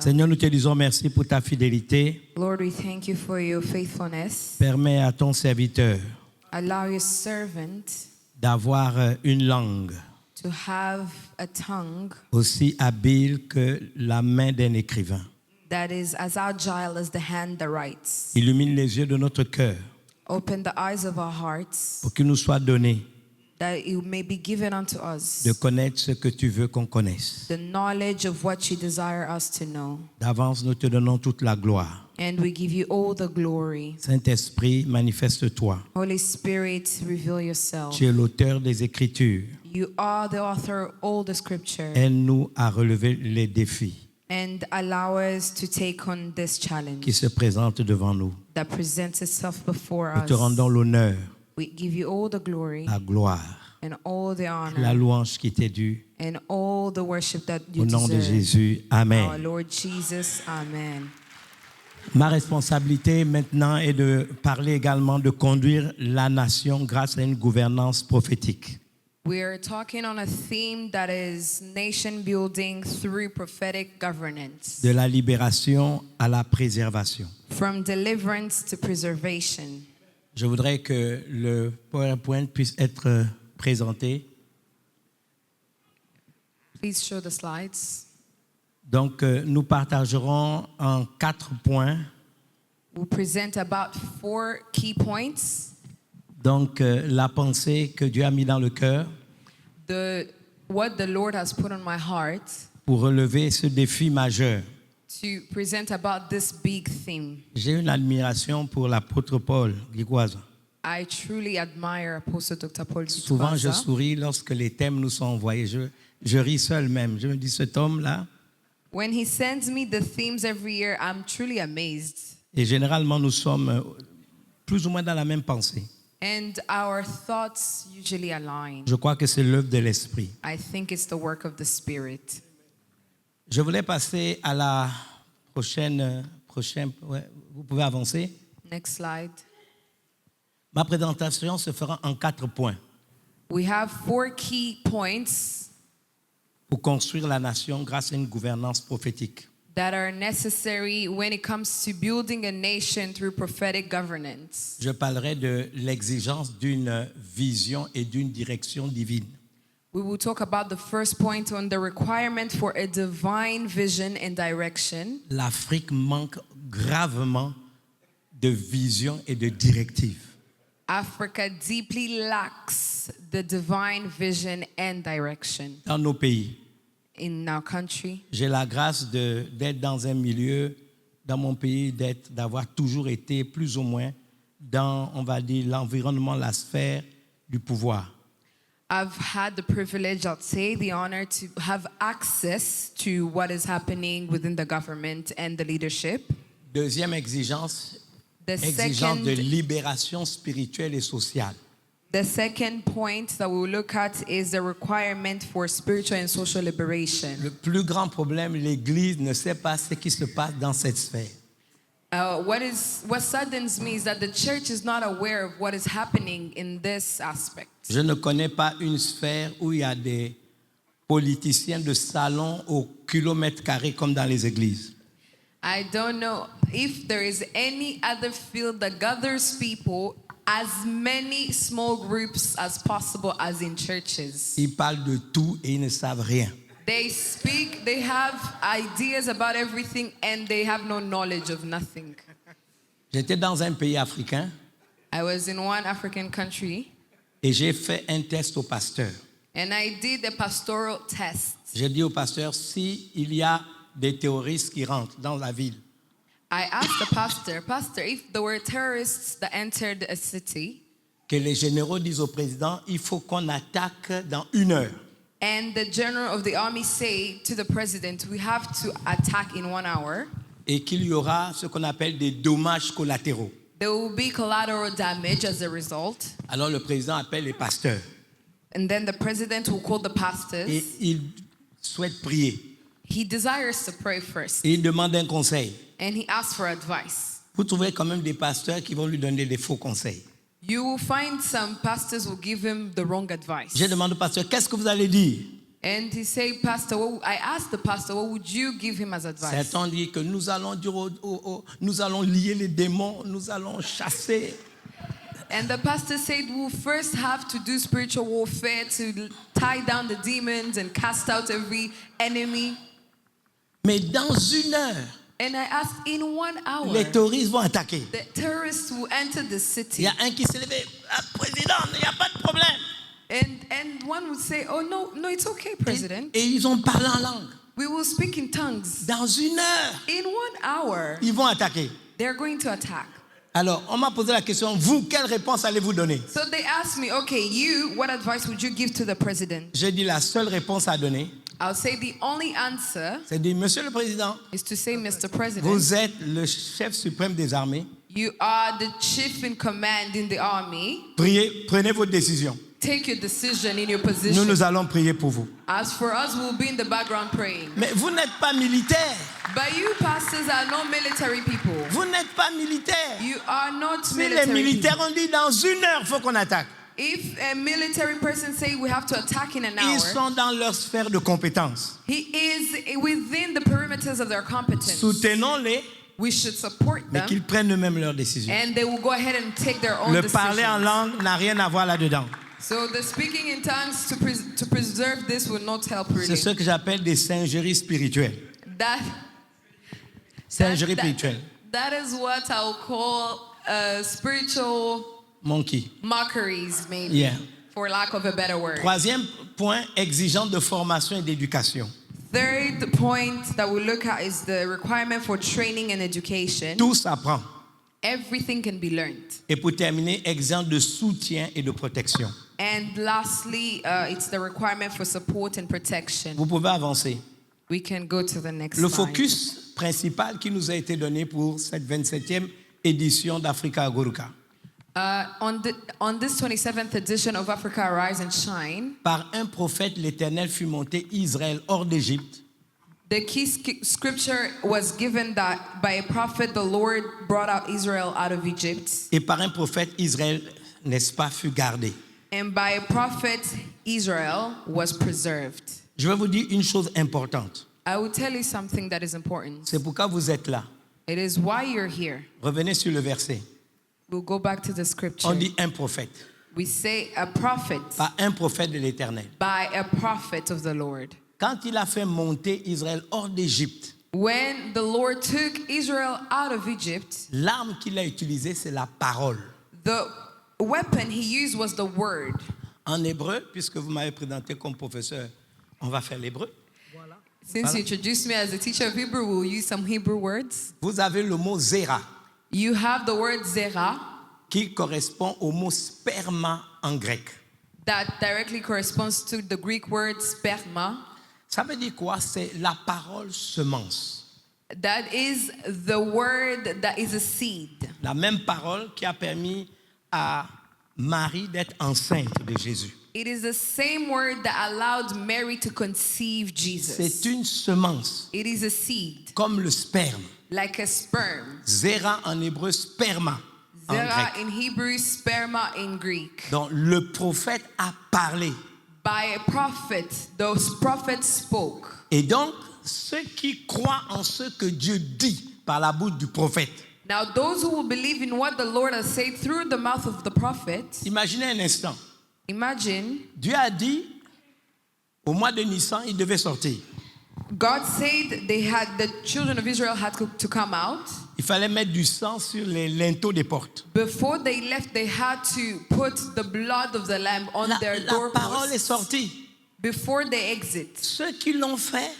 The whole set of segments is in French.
Seigneur, nous te disons merci pour ta fidélité. Lord, we thank you for your faithfulness. Permets à ton serviteur Allow your servant d'avoir une langue to have a tongue aussi habile que la main d'un écrivain. that is as agile as the hand that writes. Illumine les yeux de notre cœur Open the eyes of our hearts pour qu'il nous soit donné that it may be given unto us de connaître ce que tu veux qu'on connaisse. the knowledge of what you desire us to know. D'avance, nous te donnons toute la gloire. And we give you all the glory. Saint-Esprit, manifeste-toi. Holy Spirit, reveal yourself. Tu es l'auteur des Écritures. You are the author of all the scripture. Aide-nous à relever les défis And allow us to take on this qui challenge se présentent devant nous. that presents itself before Nous us. te rendons l'honneur, We give you all the glory la gloire, and all the la honor louange qui t'est due. and all the worship that you Au nom de deserve. Jésus, Our Amen. Lord Jesus, amen. Ma responsabilité maintenant est de parler également de conduire la nation grâce à une gouvernance prophétique. We're talking on a theme that is nation building through prophetic governance, De la libération à la préservation. from deliverance to preservation. Je voudrais que le PowerPoint puisse être présenté. Please show the slides. Donc, nous partagerons en 4 points. We'll present about 4 key points. Donc, la pensée que Dieu a mis dans le cœur What the Lord has put on my heart pour relever ce défi majeur. to present about this big theme. J'ai une admiration pour l'apôtre Paul Guigouaza. I truly admire Apostle Dr. Paul Souvent, je Gitwaza. souris lorsque les thèmes nous sont envoyés. Je ris seul même. Je me dis, cet homme-là, When he sends me the themes every year, I'm truly amazed. et généralement, nous sommes plus ou moins dans la même pensée. And our thoughts usually align. Je crois que c'est l'œuvre de l'Esprit. I think it's the work of the Spirit. Je voulais passer à la prochaine ouais, vous pouvez avancer. Next slide. Ma présentation se fera en 4 points We have 4 key points pour construire la nation grâce à une gouvernance prophétique. that are necessary when it comes to building a nation through prophetic governance. Je parlerai de l'exigence d'une vision et d'une direction divine. We will talk about the first point on the requirement for a divine vision and direction. L'Afrique manque gravement de vision et de directive. Africa deeply lacks the divine vision and direction Dans nos pays, in our country. j'ai la grâce d'être dans un milieu, dans mon pays, d'avoir toujours été plus ou moins dans, on va dire, l'environnement, la sphère du pouvoir. I've had the privilege, I'll say, the honor to have access to what is happening within the government and the leadership. Deuxième exigence, The exigence de second, libération spirituelle et sociale. the second point that we will look at is the requirement for spiritual and social liberation. Le plus grand problème, l'Église ne sait pas ce qui se passe dans cette sphère. What saddens me is that the church is not aware of what is happening in this aspect. Je ne connais pas une sphère où il y a des politiciens de salon au kilomètre carré comme dans les églises. I don't know if there is any other field that gathers people as many small groups as possible as in churches. Ils parlent de tout et ils ne savent rien. They speak, they have ideas about everything, and they have no knowledge of nothing. J'étais dans un pays africain I was in one African country, et j'ai fait un test au pasteur. and I did a pastoral test. J'ai dit au pasteur, s'il y a des terroristes qui rentrent dans la ville, I asked the pastor, if there were terrorists that entered a city, que les généraux disent au président, il faut qu'on attaque dans 1 heure. and the general of the army say to the president, we have to attack in 1 hour, Et qu'il y aura ce qu'on appelle des dommages collatéraux. there will be collateral damage as a result. Alors le président appelle les pasteurs And then the president will call the pastors. et il souhaite prier. He desires to pray first, Et il demande un conseil. and he asks for advice. Vous trouverez quand même des pasteurs qui vont lui donner des faux conseils. You will find some pastors will give him the wrong advice. Je demande au pasteur, qu'est-ce que vous allez dire? And he said, Pastor, I asked the pastor, what would you give him as advice? Certains disent que nous allons dire nous allons lier les démons, nous allons chasser. And the pastor said, we'll first have to do spiritual warfare to tie down the demons and cast out every enemy. Mais dans une heure, And I asked, in 1 hour, les terroristes vont attaquer. the terrorists will enter the Il city. y a un qui s'est levé, ah, président, il n'y a pas de problème. And one would say, oh, no, it's okay, President. Et ils ont parlé en langue. We will speak in tongues. Dans une heure, In 1 hour, ils vont attaquer. they're going to attack. Alors, on m'a posé la question, vous, quelle réponse allez-vous donner? So they asked me, okay, you, what advice would you give to the president? J'ai dit la seule réponse à donner, I'll say the only answer c'est de dire, Monsieur le Président, is to say, Mr. President, vous êtes le chef suprême des armées. you are the chief in command in the army. Priez, prenez votre décision. Take your decision in your Nous, position. nous allons prier pour vous. As for us, we'll be in the background praying. Mais vous n'êtes pas militaire. But you pastors are not military people. Vous n'êtes pas militaire. You are not Si les military militaires people. ont dit dans une heure, il faut qu'on attaque. If a military person say we have to attack in an Ils hour, sont dans leur sphère de compétence. he is within the perimeters of their competence. Soutenons-les, We should support mais them, qu'ils prennent eux-mêmes leurs décisions. and they will go ahead and take their own Le parler en decisions. langue n'a rien à voir là-dedans. So the speaking in tongues to preserve this will not help C'est really. ce que j'appelle des singeries spirituelles. That Singeries spirituelles. that is what I'll call spiritual Monkey. mockeries, maybe, Yeah. for lack of a better word. Troisième point, exigeant de formation et d'éducation. Third point that we look at is the requirement for training and education. Tout s'apprend. Everything can be learned. Et pour terminer, exigeant de soutien et de protection. And lastly, it's the requirement for support and protection. Vous pouvez avancer. We can go to the next Le slide. focus principal qui nous a été donné pour cette 27e édition d'Africa Aguruka. On this 27th edition of Africa Arise and Shine, Par un prophète, l'Éternel fut monté Israël hors d'Égypte. the key scripture was given that by a prophet the Lord brought out Israel out of Egypt, Et par un prophète, Israël, n'est-ce pas, fut gardé. and by a prophet Israel was preserved. Je vais vous dire une chose importante. I will tell you something that is important. C'est pourquoi vous êtes là. It is why you're here. Revenez sur le verset. We'll go back to the scripture. On dit un prophète. We say a prophet Pas un prophète de l'Éternel. by a prophet of the Lord. Quand il a fait monter Israël hors d'Égypte, When the Lord took Israel out of Egypt, l'arme qu'il a utilisée, c'est la parole. the weapon he used was the word. En hébreu, puisque vous m'avez présenté comme professeur, on va faire l'hébreu. Since you introduced me as a teacher of Hebrew, we'll use some Hebrew words. Vous avez le mot zera, You have the word zera qui correspond au mot sperma en grec. that directly corresponds to the Greek word sperma. Ça veut dire quoi? C'est la parole semence. That is the word that is a seed. La même parole qui a permis à Marie d'être enceinte de Jésus. It is the same word that allowed Mary to conceive Jesus. C'est une semence, It is a seed, comme le sperme. like a sperm. Zera en hébreu, sperma en Zera grec. in Hebrew, sperma in Greek. Donc le prophète a parlé. By a prophet, those prophets spoke. Et donc, ceux qui croient en ce que Dieu dit par la bouche du prophète. Now, those who will believe in what the Lord has said through the mouth of the prophet, Imaginez un instant. imagine Dieu a dit, au mois de Nissan, il devait sortir. God said the children of Israel had to come out. Il fallait mettre du sang sur les linteaux des portes. Before they left, they had to put the blood of the lamb on their La parole est doorposts sortie. before they exit. Ceux qui l'ont fait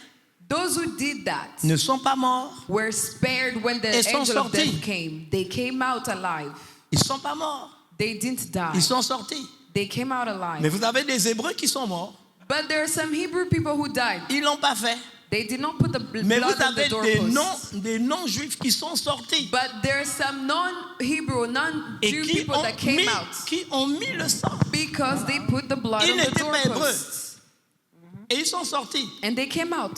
Those who did that ne sont pas morts. were spared when the Ils sont angel of sortis. death came. They came out alive. Ils ne sont pas morts. They didn't die. Ils sont sortis. They came out alive. Mais vous avez des Hébreux qui sont morts. But there are some Hebrew people who died. Ils ne l'ont pas fait. They did not put the Mais blood vous on the avez doorposts. des non-juifs qui sont sortis. But there are some non-Hebrew, Et non-Jew people that came out qui ont mis le sang. because they put the blood Ils on the n'étaient pas hébreux. doorposts. Et ils sont sortis. And they came out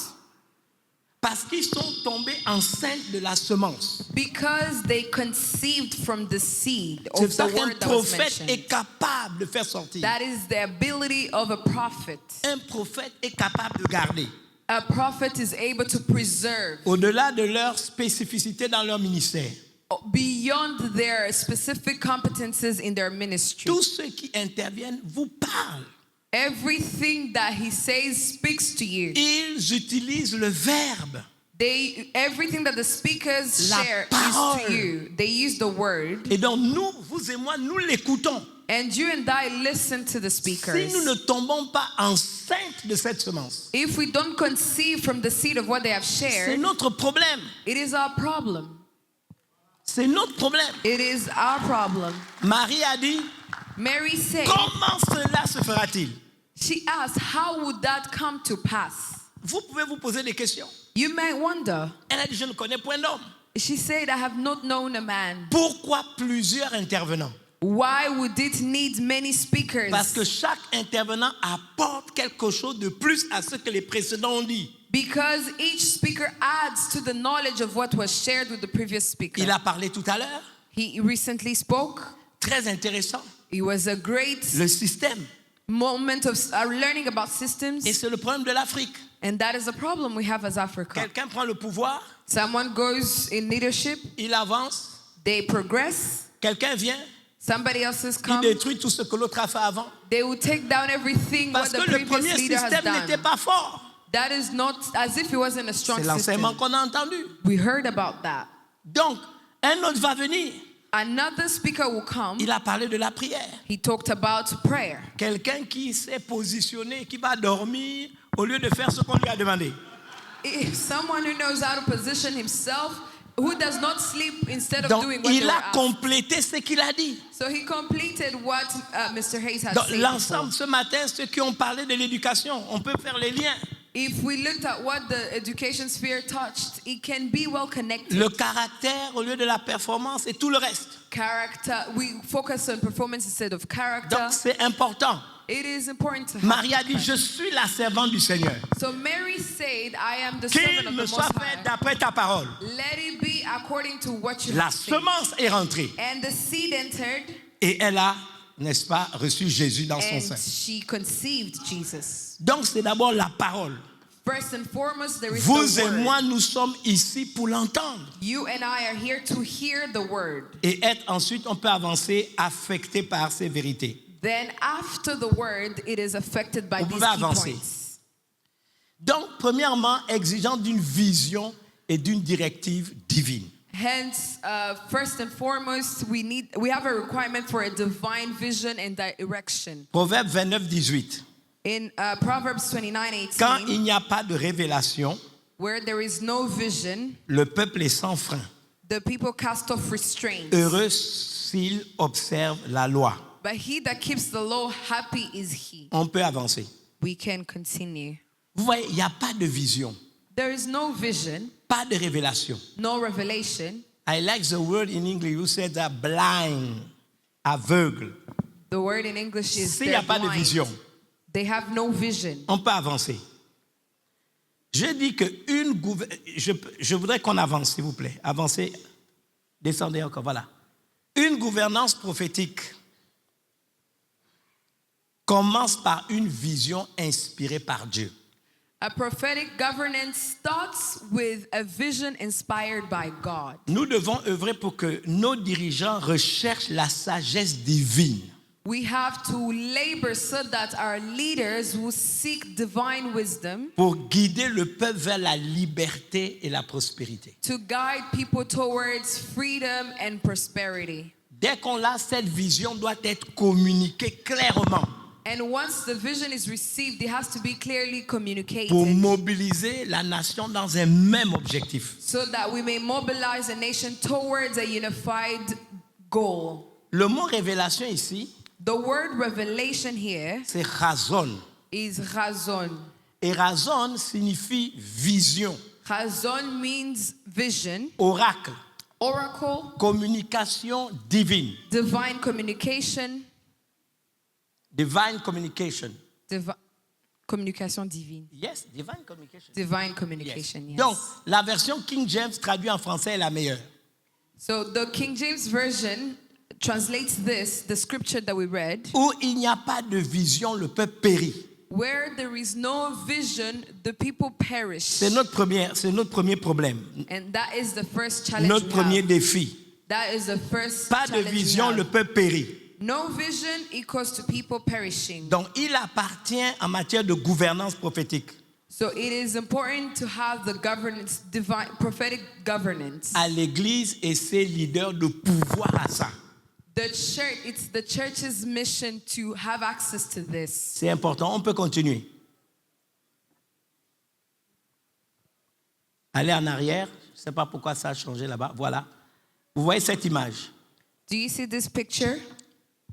Parce qu'ils sont tombés enceintes de la semence. Because they conceived from the seed C'est of ça the qu'un word that was prophète est mentioned. capable de faire sortir. That is the ability of a prophet. Un prophète est capable de garder. A prophet is able to preserve Au-delà de leur spécificité dans leur ministère. beyond their specific competences in their ministry. Tous ceux qui interviennent vous parlent. Everything that he says speaks to you. Ils utilisent le verbe. Everything that the speakers La share parole. is to you. They use the word. Et donc nous, vous et moi, nous l'écoutons. And you and I listen to the speakers. Si nous ne tombons pas enceintes de cette semence, If we don't conceive from the seed of what they have c'est shared, notre problème. it is our problem. C'est notre problème. It is our problem. Marie a dit, Mary said, comment cela se fera-t-il? she asked, how would that come to pass? Vous pouvez vous poser des questions. You might wonder. Elle a dit, je ne connais point d'homme. She said, I have not known a man. Pourquoi plusieurs intervenants? Why would it need many speakers? Parce que chaque intervenant apporte quelque chose de plus à ce que les précédents ont dit. Because each speaker adds to the knowledge of what was shared with the previous speaker. Il a parlé tout à l'heure, He recently spoke. très intéressant, It was a great le système. moment of learning about systems. Et c'est le problème de l'Afrique. And that is a problem we have as Africa. Quelqu'un prend le pouvoir, Someone goes in leadership, il avance, they progress, quelqu'un vient, somebody else has il come, détruit tout ce que l'autre a fait avant. they will take down everything what Parce the que le previous premier leader has système n'était done. pas fort. That is not as if it wasn't a strong C'est l'enseignement system. qu'on a entendu. We heard about that. Donc, un autre va venir. Another speaker will come. Il a parlé de la prière. He talked about prayer. Quelqu'un qui s'est positionné, qui va dormir au lieu de faire ce qu'on lui a demandé. If someone who knows how to position himself, who does not sleep instead of Donc, doing what they il were a asked. complété ce qu'il a dit. So he completed what Mr. Hayes had Donc, said l'ensemble, before. ce matin, ceux qui ont parlé de l'éducation, on peut faire les liens. If we looked at what the education sphere touched, it can be well connected. Le caractère au lieu de la performance et tout le reste. Character, we focus on performance instead of character. Donc, c'est important. It is important to have Marie a dit, that. je suis la servante du Seigneur. So Mary said, I am the servant Qu'il of me the soit Most fait High. d'après ta parole. Let it be according to what you La have said. semence est rentrée. And the seed entered, Et elle a, n'est-ce pas, reçu Jésus dans son and sein. she conceived Jesus. Donc, c'est d'abord la parole. First and foremost, there is Vous the et word. moi, nous sommes ici pour l'entendre. You and I are here to hear the word. Et être ensuite, on peut avancer affecté par ces vérités. Then after the word, it is affected by Vous these pouvez key avancer. points. Donc, premièrement, exigeant d'une vision et d'une directive divine. Hence, first and foremost, we have a requirement for a divine vision and direction. Proverbe 29, 18. In Proverbs 29:18, Quand il n'y a pas de révélation, where there is no vision, le peuple est sans frein. the people cast off restraints. Heureux s'il observe la loi. But he that keeps the law, happy is he. On peut avancer. We can continue. Vous voyez, il n'y a pas de vision, There is no vision, pas de révélation. no revelation. I like the word in English, you said that blind, aveugle. The word in English is S'il n'y a they're pas de blind. vision, They have no vision. on peut avancer. Je dis que je voudrais qu'on avance, s'il vous plaît. Avancez, descendez encore, voilà. Une gouvernance prophétique commence par une vision inspirée par Dieu. A prophetic governance starts with a vision inspired by God. Nous devons œuvrer pour que nos dirigeants recherchent la sagesse divine. We have to labor so that our leaders will seek divine wisdom Pour guider le peuple vers la liberté et la prospérité. to guide people towards freedom and prosperity. Dès qu'on a cette vision, doit être communiquée clairement And once the vision is received, it has to be clearly communicated pour mobiliser la nation dans un même objectif. so that we may mobilize a nation towards a unified goal. Le mot révélation ici, The word revelation here c'est razon. is razon. Et razon signifie vision, Razon means vision, oracle, oracle, communication divine. divine communication, Divine communication. communication divine. Yes, divine communication. Divine communication, yes. Donc, la version King James traduite en français est la meilleure. So the King James Version translates this, the scripture that we read, Où il n'y a pas de vision, le peuple périt. where there is no vision, the people perish. C'est notre premier problème, And that is the first challenge notre we premier have. défi. That is the first Pas de challenge we vision, have. le peuple périt. No vision equals to people perishing. Donc, il appartient en matière de gouvernance prophétique So it is important to have the governance, divine, prophetic governance. à l'Église et ses leaders de pouvoir à ça. The church, it's the church's mission to have access to this. C'est important, on peut continuer. Allez en arrière, je ne sais pas pourquoi ça a changé là-bas. Voilà. Vous voyez cette image. Do you see this picture?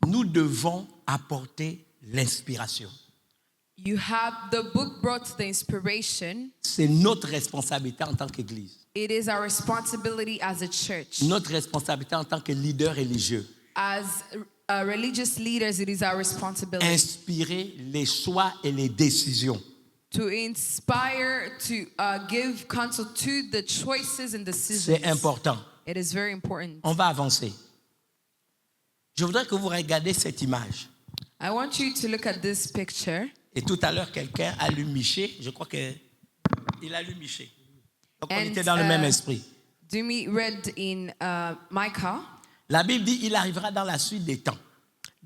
Nous devons apporter l'inspiration. You have the book brought the inspiration. C'est notre responsabilité en tant qu'Église. It is our responsibility as a church. Notre responsabilité en tant que leader religieux. As religious leaders, it is our responsibility Inspirer les choix et les décisions. to inspire, to give counsel to the choices and decisions. C'est important. It is very important. On va avancer. Je voudrais que vous regardiez cette image. I want you to look at this picture. Et tout à l'heure, quelqu'un a lu Michée. Je crois qu'il a lu Michée. Donc, on And, était dans le même esprit. Dumi read in Micah. La Bible dit il arrivera dans la suite des temps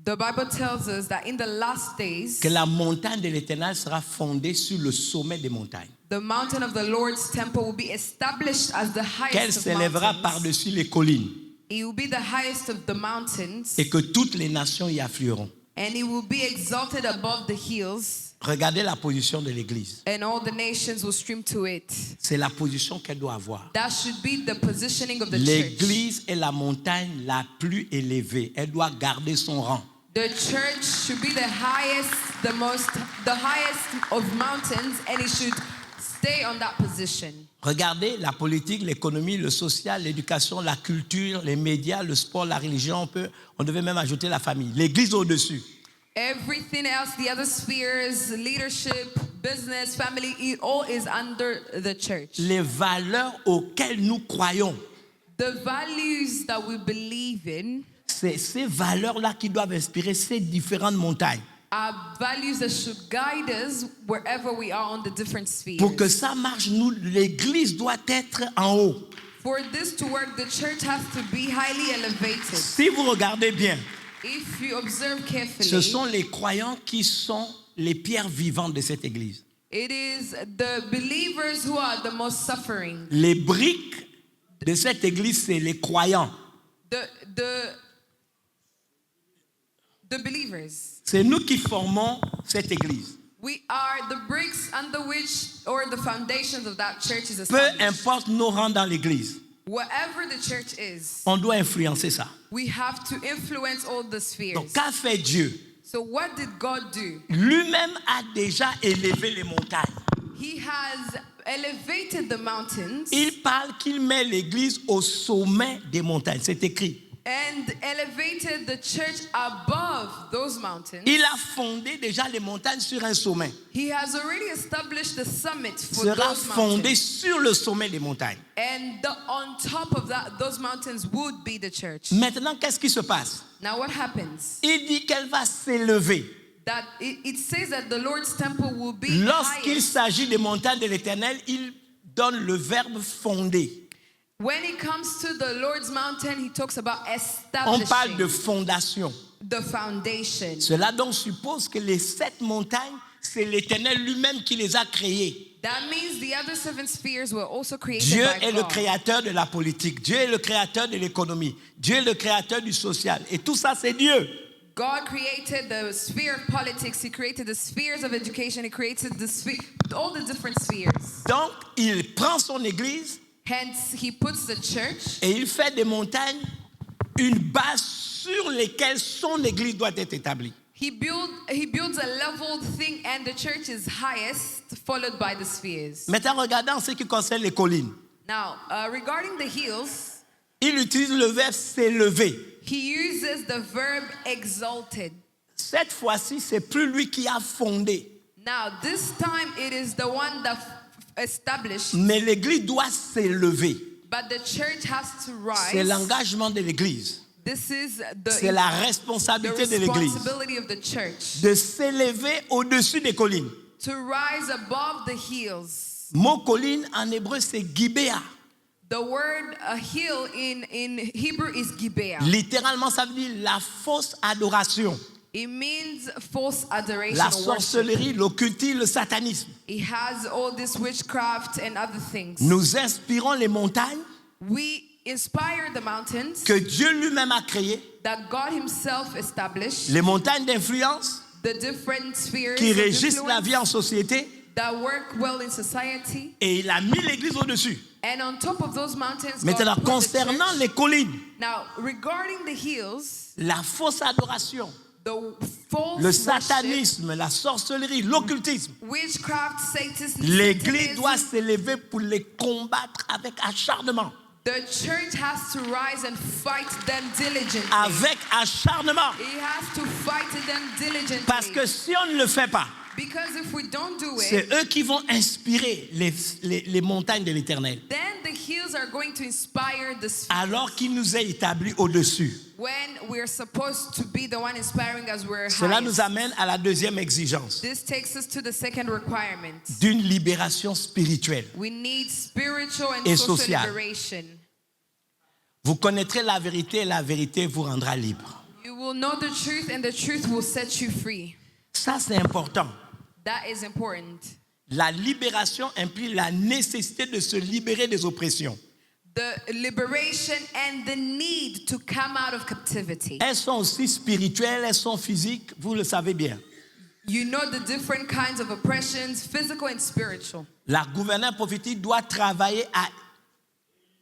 The Bible tells us that in the last days, que la montagne de l'Éternel sera fondée sur le sommet des montagnes. the mountain of the Lord's temple will be established as the Qu'elle highest of s'élèvera mountains. par-dessus les collines It will be the highest of the mountains, et que toutes les nations y afflueront. and it will be exalted above the hills, Regardez la position de l'Église. and all the nations will stream to it. C'est la position qu'elle doit avoir. That should be the positioning of the church. L'Église est la montagne la plus élevée. Elle doit garder son rang. The church should be the highest of mountains, and it should stay on that position. Regardez la politique, l'économie, le social, l'éducation, la culture, les médias, le sport, la religion. On devait même ajouter la famille. L'Église au-dessus. Everything else, the other spheres, leadership, business, family, it all is under the church. Les valeurs auxquelles nous croyons, The values that we believe in c'est ces valeurs-là qui doivent inspirer ces différentes montagnes. are values that should guide us wherever we are on the different spheres. Pour que ça marche, l'Église doit être en haut. For this to work, the church has to be highly elevated. Si vous regardez bien, If you observe carefully, ce sont les croyants qui sont les pierres vivantes de cette Église. it is the believers who are the most suffering. Les briques de cette Église, c'est les croyants. The believers. C'est nous qui formons cette Église. We are the bricks under which, or the foundations of that church is Peu established. importe nos rangs dans l'Église, Wherever the church is, on doit influencer ça. we have to influence all the Donc, spheres. qu'a fait Dieu? So what did God do? Lui-même a déjà élevé les montagnes. He has elevated the mountains Il parle qu'il met l'Église au sommet des montagnes. C'est écrit. and elevated the church above those mountains. Il a fondé déjà les montagnes sur un sommet. He has already established the summit for Sera those fondé mountains. sur le sommet des montagnes. And on top of that, those mountains would be the church. Maintenant, qu'est-ce qui se passe? Now what happens? Il dit qu'elle va s'élever. That it says that the Lord's temple will be Lorsqu'il highest. s'agit des montagnes de l'Éternel, il donne le verbe fonder. When it comes to the Lord's mountain, he talks about On parle establishing de fondation. the foundation. Cela donc suppose que les 7 montagnes, c'est l'Éternel lui-même qui les a créées. That means the other 7 spheres were also created Dieu by est le God. créateur de la politique. Dieu est le créateur de l'économie. Dieu est le créateur du social. Et tout ça, c'est Dieu. God created the sphere of politics. He created the spheres of education. He created all the different spheres. Donc, il prend son église Hence, he puts the church et il fait des montagnes une base sur lesquelles son église doit être établie. He builds a leveled thing, and the church is highest, followed by the spheres. Maintenant, regardons en ce qui concerne les collines. Now, regarding the hills, Il utilise le verbe s'élever. he uses the verb exalted. Cette fois-ci, c'est plus lui qui a fondé. Now, this time it is the one that established, Mais l'église doit s'élever. But the church has to C'est rise. l'engagement de l'Église. This is C'est la the responsabilité de l'Église responsibility of the church de s'élever au-dessus des collines. to rise above the hills. Mot colline en hébreu, c'est Gibéa. The word hill in Hebrew is Gibeah. Littéralement, ça veut dire la fausse adoration, It means false adoration la or worship. sorcellerie, l'occultisme, le satanisme. It has all this witchcraft and other things. Nous inspirons les montagnes We inspire the mountains que Dieu lui-même a créées, that God himself established, les montagnes d'influence the different spheres qui of régissent la influence vie en société, that work well in society. et il a mis l'Église au-dessus. And on top of those mountains, Maintenant, God put the concernant church. les collines, Now, regarding the hills, la fausse adoration, the false le worship, satanisme, la sorcellerie, l'occultisme, witchcraft, Satanism, l'Église doit s'élever pour les combattre avec acharnement. the church has to rise and fight them diligently. Avec acharnement. It has to fight them diligently. Parce que si on ne le fait pas, Because if we don't do it, c'est eux qui vont inspirer les montagnes de l'Éternel. then the hills are going to inspire the spheres. Alors qu'il nous est établi au-dessus. When we're supposed to be the one inspiring as we're Cela highest. nous amène à la deuxième exigence This takes us to the second requirement. d'une libération spirituelle. We need spiritual and Et social sociale. liberation. Vous connaîtrez la vérité et la vérité vous rendra libre. You will know the truth and the truth will set you free. Ça, c'est important. That is important. La libération implique la nécessité de se libérer des oppressions. The liberation and the need to come out of captivity. Elles sont aussi spirituelles, elles sont physiques, vous le savez bien. You know the different kinds of oppressions, physical and spiritual. La gouverneur prophétique doit travailler à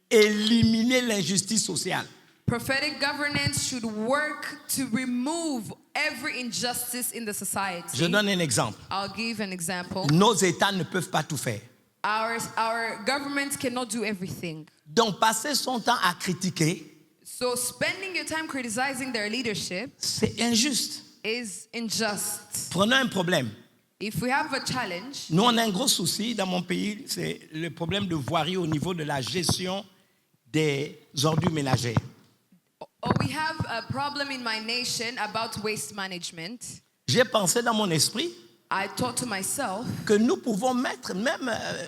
éliminer l'injustice sociale. Prophetic governance should work to remove every injustice in the society. Je donne un exemple. I'll give an example. Nos États ne peuvent pas tout faire. Our governments cannot do everything. Donc, passer son temps à critiquer, So spending your time criticizing their leadership c'est injuste. is unjust. Prenons un problème. If we have a challenge, Nous, on a un gros souci dans mon pays, c'est le problème de voirie au niveau de la gestion des ordures ménagères. we have a problem in my nation about waste management. J'ai pensé dans mon esprit I thought to myself, que nous pouvons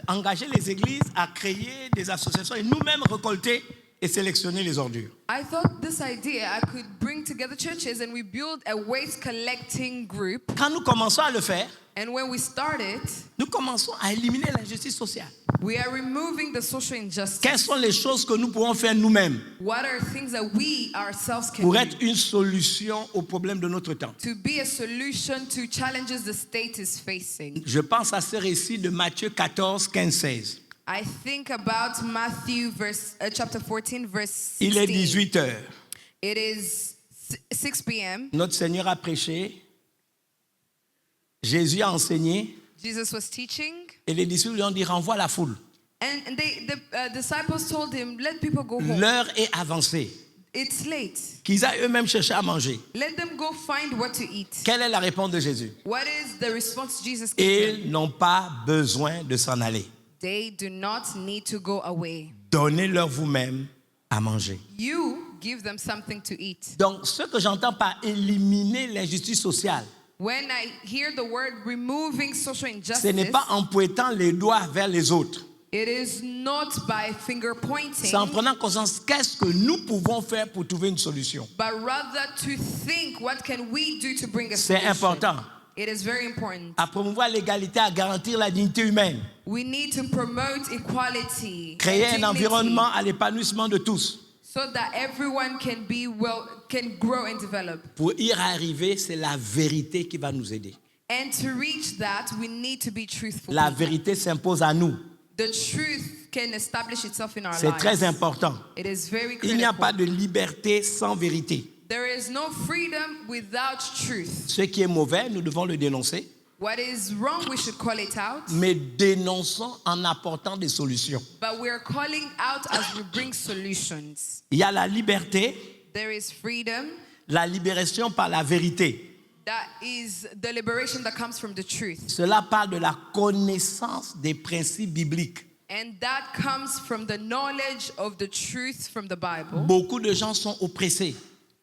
engager les églises à créer des associations et nous-mêmes récolter et sélectionner les ordures. I thought this idea I could bring together churches and we build a waste collecting group. Quand nous commençons à le faire, And when we started, nous commençons à éliminer l'injustice sociale. we are removing the social injustice. Quelles sont les choses que nous pouvons faire nous-mêmes What are things that we ourselves can pour do être une solution aux problèmes de notre temps? to be a solution to challenges the state is facing? Je pense à ce récit de Matthieu 14, 15, 16. I think about Matthew chapter 14, verse 16. Il est 18 heures. It is 6 p.m. Notre Seigneur a prêché. Jésus a enseigné. Jesus was teaching. Et les disciples lui ont dit, renvoie la foule. And the disciples told him, let people go home. L'heure est avancée. It's late. Qu'ils aillent eux-mêmes chercher à manger. Let them go find what to eat. Quelle est la réponse de Jésus? What is the response Jesus gave them? Ils n'ont pas besoin de s'en aller. They do not need to go away. Donnez-leur vous-même à manger. You give them something to eat. Donc, ce que j'entends par éliminer l'injustice sociale, When I hear the word removing social ce injustice, n'est pas en pointant les doigts vers les autres. it is not by finger pointing, C'est en prenant conscience qu'est-ce que nous pouvons faire pour trouver une solution. but rather to think what can we do to bring a C'est solution. important. It is very important. À promouvoir l'égalité, à garantir la dignité humaine. We need to promote equality, Créer and un dignity, environnement à l'épanouissement de tous. so that everyone can grow and develop. Pour y arriver, c'est la vérité qui va nous aider. And to reach that, we need to be truthful. La people. vérité s'impose à nous. The truth can establish itself in our C'est lives. très important. It is very Il n'y a critical. pas de liberté sans vérité. There is no freedom without truth. Ce qui est mauvais, nous devons le dénoncer, What is wrong, we should call it out. mais dénonçons en apportant des solutions. But we're calling out as we bring solutions. Il y a la liberté, There is freedom. la libération par la vérité. That is the liberation that comes from the truth. Cela parle de la connaissance des principes bibliques. And that comes from the knowledge of the truth from the Bible. Beaucoup de gens sont oppressés.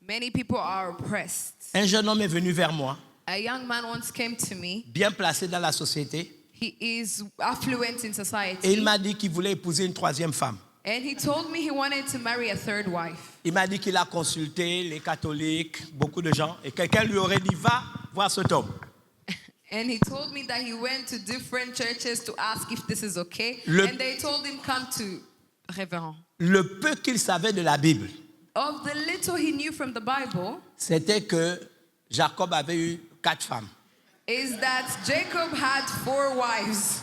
Many people are oppressed. Un jeune homme est venu vers moi, A young man once came to me. bien placé dans la société, He is affluent in et society. il m'a dit qu'il voulait épouser une troisième femme. And he told me he wanted to marry a third wife. Il m'a dit qu'il a consulté les catholiques, beaucoup de gens, et quelqu'un lui aurait dit, va voir cet homme. And he told me that he went to different churches to ask if this is okay. Le- And they told him, come to Révérend. Le peu qu'il savait de la Bible, Of the little he knew from the Bible c'était que Jacob avait eu 4 femmes, is that Jacob had 4 wives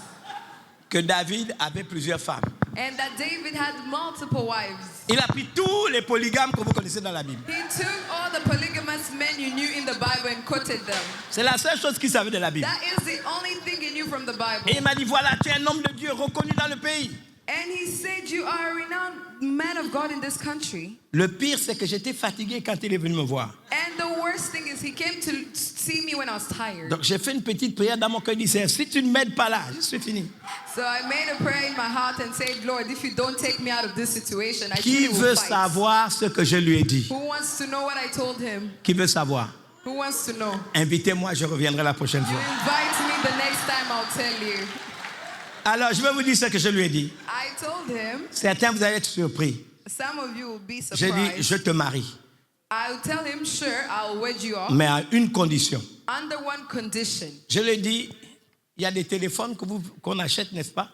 que David avait plusieurs femmes. and that David had multiple wives. Il a pris tous les polygames que vous connaissez dans la Bible. He took all the polygamous men you knew in the Bible and quoted them. C'est la seule chose qu'il savait de la Bible. That is the only thing he knew from the Bible. Et il m'a dit, voilà, tu es un homme de Dieu reconnu dans le pays. And he said, you are a renowned man of God in this country. Le pire, c'est que j'étais fatigué quand il est venu me voir. And the worst thing is he came to see me when I was tired. Donc j'ai fait une petite prière dans mon cœur. Il dit, si tu ne m'aides pas là, je suis fini. So I made a prayer in my heart and said, Lord, if you don't take me out of this situation, I Qui truly will veut fight. savoir ce que je lui ai dit? Who wants to know what I told him? Qui veut savoir? Who wants to know? Invitez-moi, je reviendrai la prochaine You fois. invite me the next time, I'll tell you. Alors, je vais vous dire ce que je lui ai dit. I told him, Certains, vous allez être surpris. some of you will be J'ai dit, surprised. je te marie, I'll tell him, sure, I'll wed you off mais à une condition. under one condition. Je lui ai dit, il y a des téléphones qu'on achète, n'est-ce pas?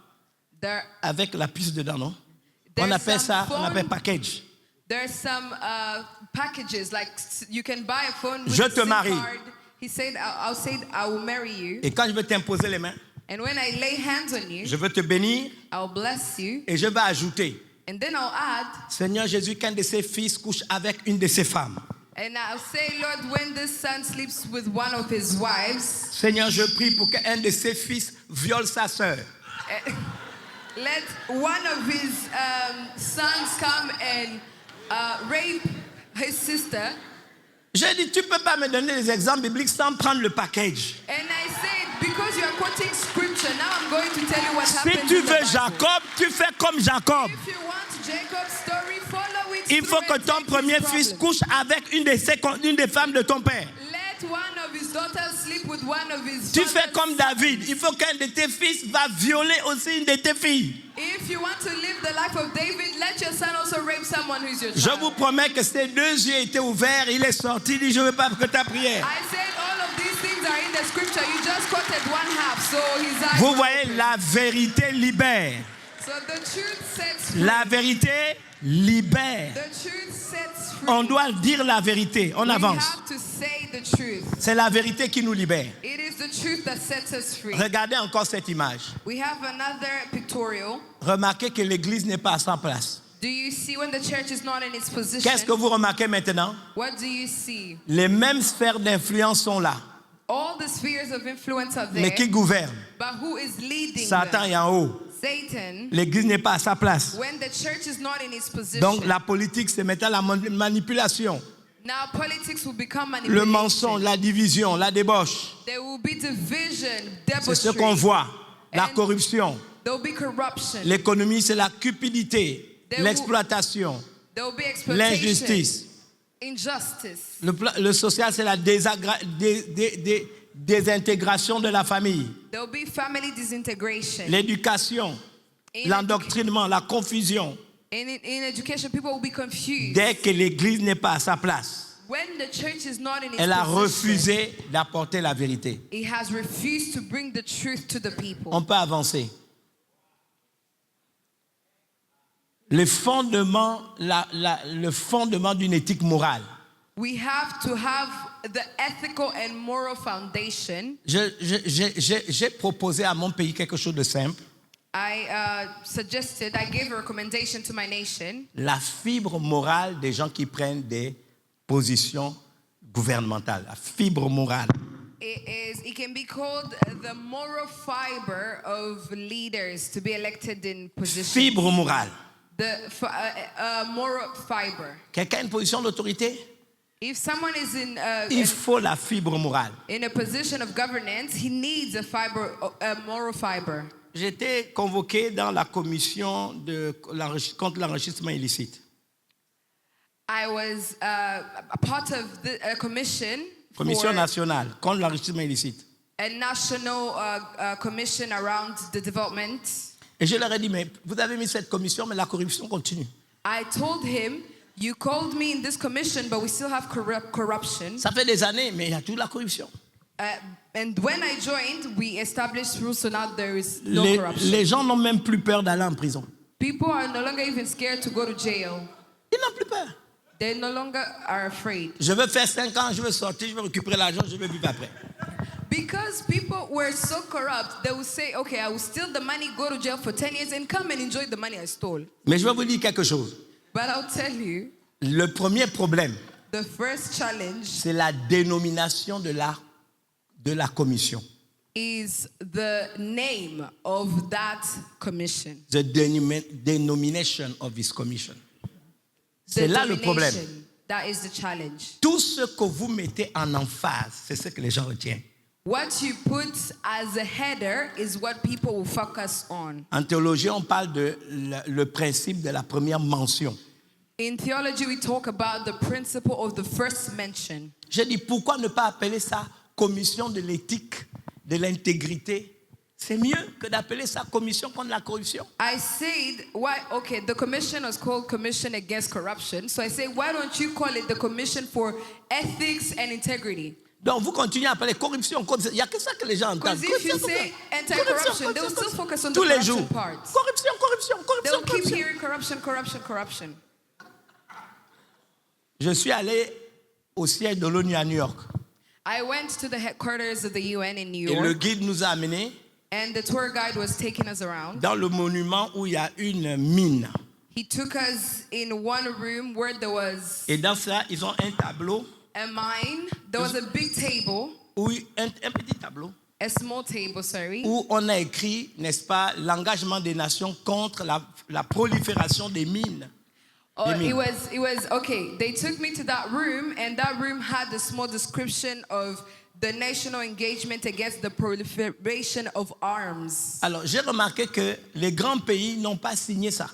There, Avec la puce dedans, non? On There's appelle some ça, on phone- appelle package. there's some packages, like you can buy a phone with Je a te SIM marie. card. He said, I'll say, I will marry you. Et quand je vais t'imposer les mains, And when I lay hands on you, je veux te bénir I'll bless you. et je vais ajouter, And then I'll add, Seigneur Jésus, qu'un de ses fils couche avec une de ses femmes. and I'll say, Lord, when this son sleeps with one of his wives, Seigneur, je prie pour qu'un de ses fils viole sa sœur. let one of his sons come and rape his sister. J'ai dit, tu ne peux pas me donner des exemples bibliques sans prendre le package. And I said, because you are quoting scripture, now I'm going to tell you what Si happened. tu in the veux Bible. Jacob, tu fais comme Jacob. If you want Jacob's story, follow it. Il faut through que and ton take premier his fils problem. couche avec une des femmes de ton père. Let one of his daughters sleep with one of his Tu fais father's comme David. Il faut qu'un de tes fils va violer aussi une de tes filles. If you want to live the life of David, let your son also rape someone who's your Je child. vous promets que ses 2 yeux étaient ouverts. Il est sorti, il dit, je ne veux pas que ta prière. I said all of these things are in the scripture. You just quoted one half, so his eyes Vous were voyez, open. la vérité libère. So the truth sets free. La vérité libère. The truth sets free. On doit dire la vérité. On We avance. have to say the truth. C'est la vérité qui nous libère. It is the truth that sets us free. Regardez encore cette image. We have another pictorial. Remarquez que l'église n'est pas à sa place. Do you see when the church is not in its position? Qu'est-ce que vous remarquez maintenant? What do you see? Les mêmes sphères d'influence sont là. All the spheres of influence are there, Mais qui gouverne? but who is leading Satan them? est en haut. Satan. L'église n'est pas à sa place. When the church is not in its position, Donc la politique se met à la manipulation. now politics will become Le manipulation. mensonge, la division, la débauche. There will be division, C'est ce debauchery. qu'on voit. La And corruption. there will be corruption. L'économie, c'est la cupidité, There will- l'exploitation, There will be exploitation, l'injustice. injustice. Le social, c'est la désintégration de la famille. There will be family disintegration. L'éducation, In l'endoctrinement, la confusion. in education, people will be confused. Dès que l'église n'est pas à sa place, When the church is not in its elle a position, refusé d'apporter la vérité. it has refused to bring the truth to the people. On peut avancer. Le fondement, le fondement d'une éthique morale. We have to have the ethical and moral foundation. J'ai proposé à mon pays quelque chose de simple. I gave a recommendation to my nation. La fibre morale des gens qui prennent des positions gouvernementales. La fibre morale. It can be called the moral fiber of leaders to be elected in positions. Fibre morale. The moral fiber. Quelqu'un a une position d'autorité? If someone is Il faut la fibre morale. in a position of governance, he needs a moral fiber. j'étais convoqué dans la commission contre l'enrichissement illicite. I was a part of a commission Commission for nationale contre l'enrichissement illicite. a national commission around the development. Et je leur ai dit, mais vous avez mis cette commission, mais la corruption continue. I told him, you called me in this commission, but we still have corruption. Ça fait des années, mais il y a toujours la corruption. And when I joined, we established rules, so now there is no corruption. Les gens n'ont même plus peur d'aller en prison. People are no longer even scared to go to jail. Ils n'ont plus peur. They no longer are afraid. Je veux faire 5 ans, je veux sortir, je veux récupérer l'argent, je veux vivre après. Because people were so corrupt, they would say, okay, I will steal the money, go to jail for 10 years, and come and enjoy the money I stole. Mais je vais vous dire quelque chose. But I'll tell you, Le premier problème, the first challenge c'est la dénomination de la commission. is the name of that commission. The denomination of this commission. The C'est là le problème. domination, that is the challenge. Tout ce que vous mettez en emphase, c'est ce que les gens retiennent. What you put as a header is what people will focus on. En théologie, on parle de le principe de la première mention. In theology, we talk about the principle of the first mention. J'ai dit, pourquoi ne pas appeler ça commission de l'éthique, de l'intégrité? C'est mieux que d'appeler ça commission contre la corruption. I said, why? Okay, the commission was called Commission Against Corruption. So I say, why don't you call it the Commission for Ethics and Integrity? Donc vous continuez à appeler corruption. Il n'y a que ça que les gens entendent. Because if you say anti-corruption, they will still focus on the tous les corruption jours. part. Corruption, corruption, They'll corruption, keep corruption. hearing corruption, corruption, corruption. Je suis allé au siège de l'ONU à New York. I went to the headquarters of the UN in New Et le York, guide nous a amenés and the tour guide was taking us around. dans le monument où il y a une mine. He took us in one room where there was Et dans ça, ils ont un tableau, a mine. There was a big table, un petit tableau, a small table, sorry, où on a écrit, n'est-ce pas, l'engagement des nations contre la prolifération des mines. it was okay. They took me to that room, and that room had a small description of the national engagement against the proliferation of arms. Alors, j'ai remarqué que les grands pays n'ont pas signé ça.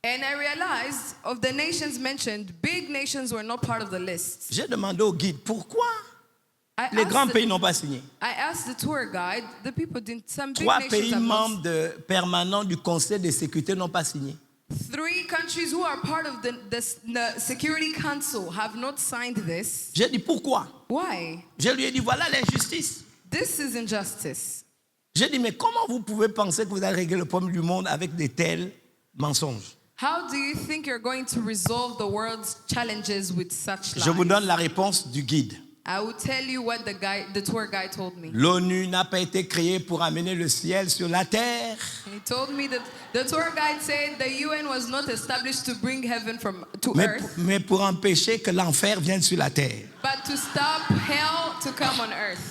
And I realized of the nations mentioned, big nations were not part of the list. J'ai demandé au guide, pourquoi I les grands asked, pays n'ont pas signé? I asked the tour guide, the people didn't, some big 3 nations pays have not. membres permanents du Conseil de sécurité n'ont pas signé. 3 countries who are part of the Security Council have not signed this. J'ai dit, pourquoi? Why? Je lui ai dit, voilà l'injustice. This is injustice. J'ai dit, mais comment vous pouvez penser que vous allez régler le problème du monde avec de tels mensonges? How do you think you're going to resolve the world's challenges with such lies? Je vous donne la réponse du guide. I will tell you what the tour guide told me. L'ONU n'a pas été créée pour amener le ciel sur la terre. He told me that the tour guide said the UN was not established to bring heaven to earth, Mais pour empêcher que l'enfer vienne sur la terre. but to stop hell to come on earth.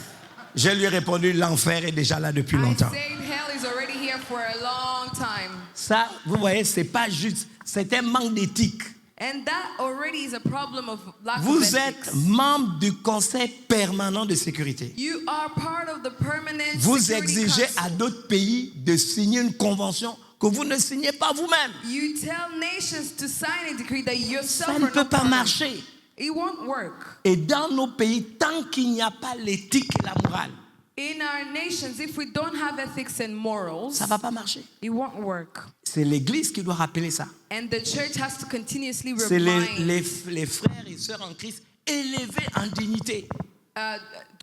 Je lui ai répondu, l'enfer est déjà là depuis I longtemps. said hell is already here for a long time. Ça, vous voyez, c'est pas juste, c'est un manque d'éthique. And that already is a problem of lack of Vous ethics. êtes membre du Conseil permanent de sécurité. You are part of the permanent Vous security exigez council. à d'autres pays de signer une convention que vous ne signez pas vous-même. You tell nations to sign a decree that yourself Ça ne are peut not pas part of. marcher. It won't work. Et dans nos pays, tant qu'il n'y a pas l'éthique et la morale, In our nations, if we don't have ethics and morals, ça ne va pas marcher. it won't work. C'est l'Église qui doit rappeler ça. And the church has to continuously C'est remind les frères et sœurs en Christ élevés en dignité.